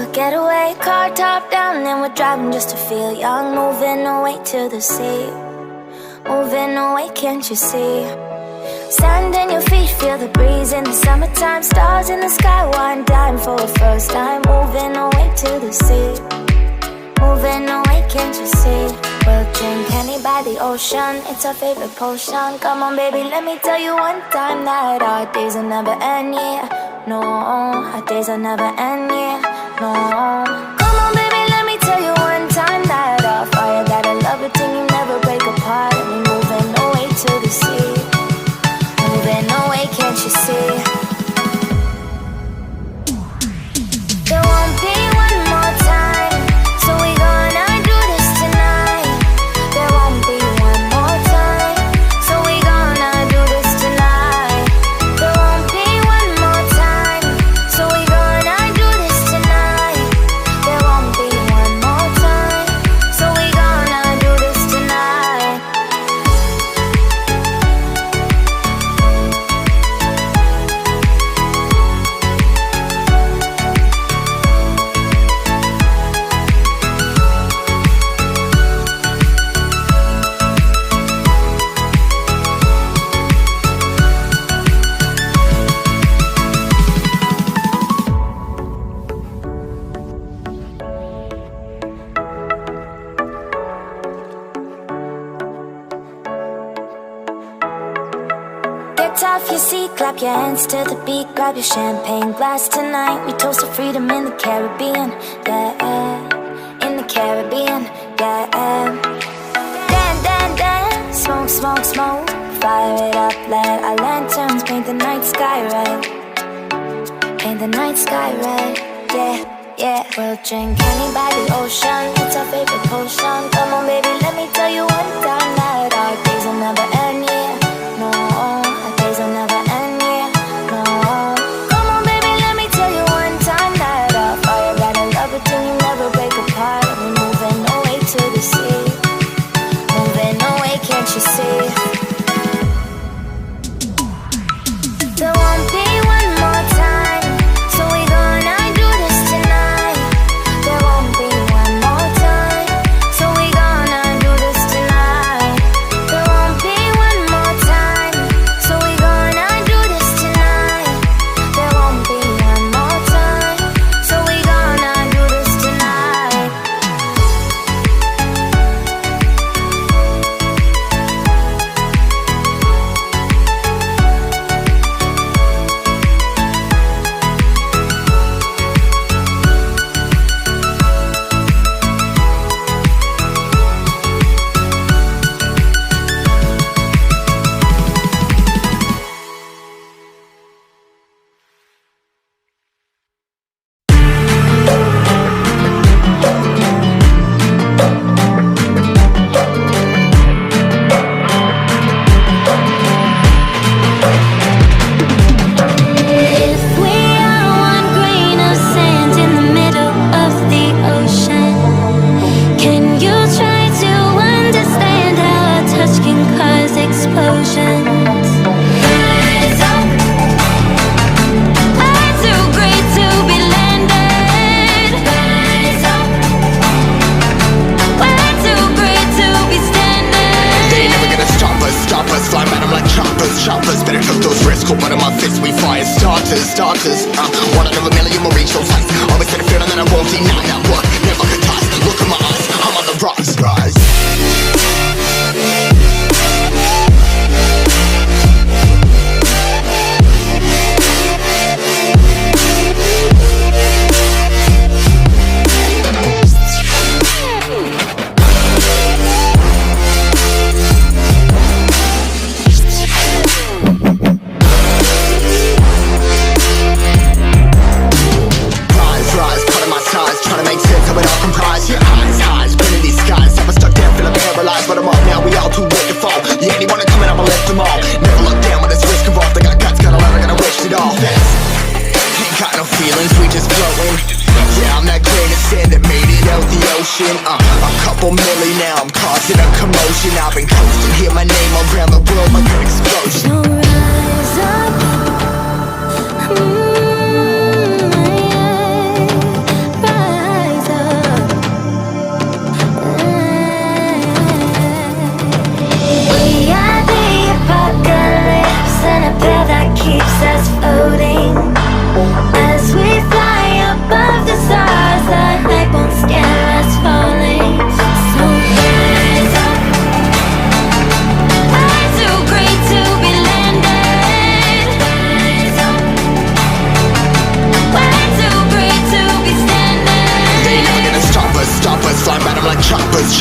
a getaway, car top down, and we're driving just to feel young. Moving away to the sea, moving away, can't you see? Sand in your feet, feel the breeze in the summertime. Stars in the sky, one dime for a first time. Moving away to the sea, moving away, can't you see? We'll drink honey by the ocean, it's our favorite potion. Come on baby, let me tell you one time that our days will never end, yeah. No, our days will never end, yeah. No. Come on baby, let me tell you one time that our fire got a love routine, you never break apart. And we're moving away to the sea, moving away, can't you see? There won't be one more time, so we gonna do this tonight. There won't be one more time, so we gonna do this tonight. There won't be one more time, so we gonna do this tonight. There won't be one more time, so we gonna do this tonight. Get off your seat, clap your hands to the beat. Grab your champagne glass tonight. We toast to freedom in the Caribbean, yeah. In the Caribbean, yeah. Dan, dan, dan, smoke, smoke, smoke. Fire it up, let our lanterns paint the night sky red. Paint the night sky red, yeah, yeah. We'll drink honey by the ocean, it's our favorite potion. Come on baby, let me tell you one time that our days will never end, yeah. No, our days will never end, yeah. No. Come on baby, let me tell you one time that our fire got a love routine, you never break apart. And we're moving away to the sea, moving away, can't you see? There won't be one more time, so we gonna do this tonight. There won't be one more time, so we gonna do this tonight. There won't be one more time, so we gonna do this tonight. There won't be one more time, so we gonna do this tonight. If we are one grain of sand in the middle of the ocean, can you try to understand how our touch can cause explosions? Rise up, we're too great to be landed. Rise up, we're too great to be standing. They ain't never gonna stop us, fly at 'em like choppers, better took those risks, hold one of my fists, we fire starters, one out of a million will reach those heights, always had a feeling that I won't deny that one, never could toss, look in my eyes, I'm on the rocks, rise. Rise, cutting my size, trying to make sense of it all comprised. Yeah, highs, grin in these skies. Never stuck down, feeling paralyzed, but I'm up now. We all too late to fall. Yeah, anyone coming, I'ma lift them all. Never look down when this risk involved. They got guts, got a lot, I gotta waste it all. Ain't got no feelings, we just floating. Yeah, I'm that grain of sand that made it out the ocean. A couple milli now, I'm causing a commotion. I've been coasting, hear my name around the world like an explosion. So rise up, rise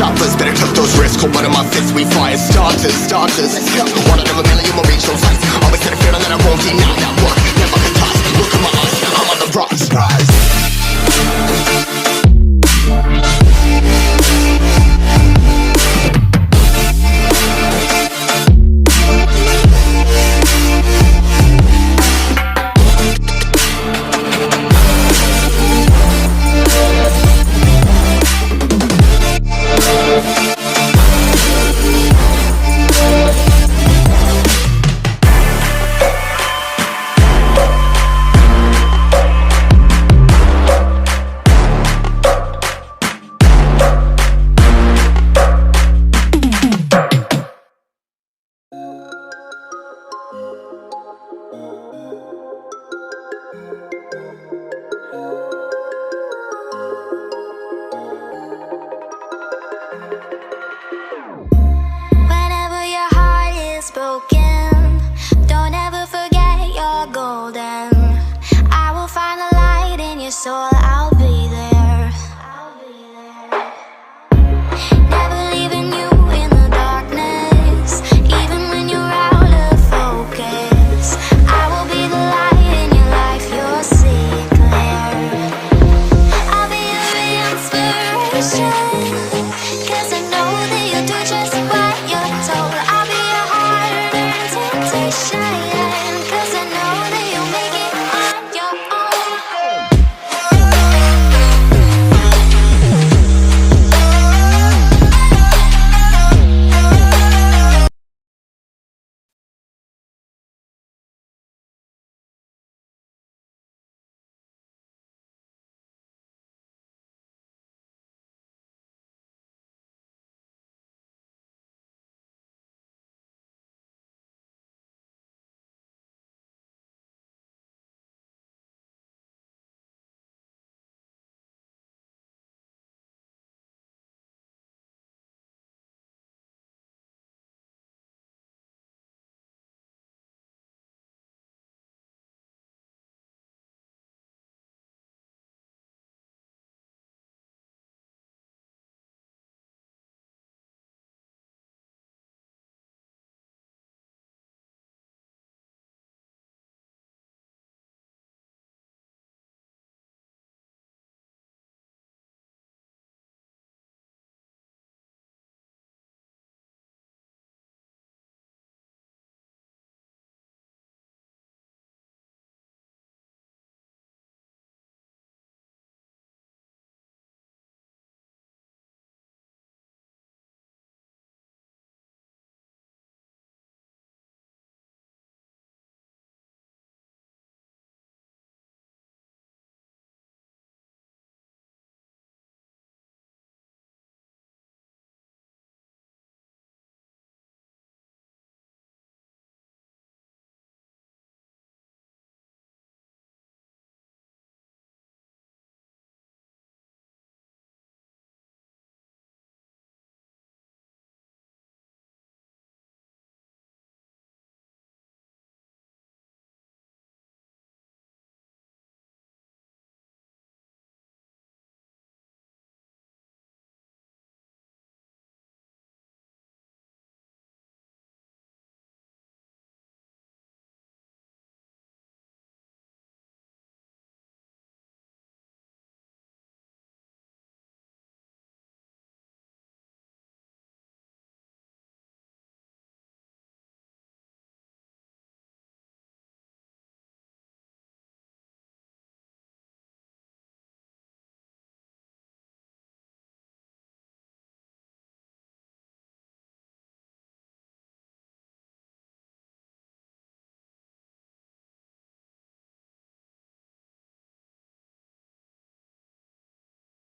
shopless, better took those risks. Hold one of my fists, we fire starters. Let's go. One out of a million will reach those heights. Always had a feeling that I won't deny that work. Never could toss, look in my eyes.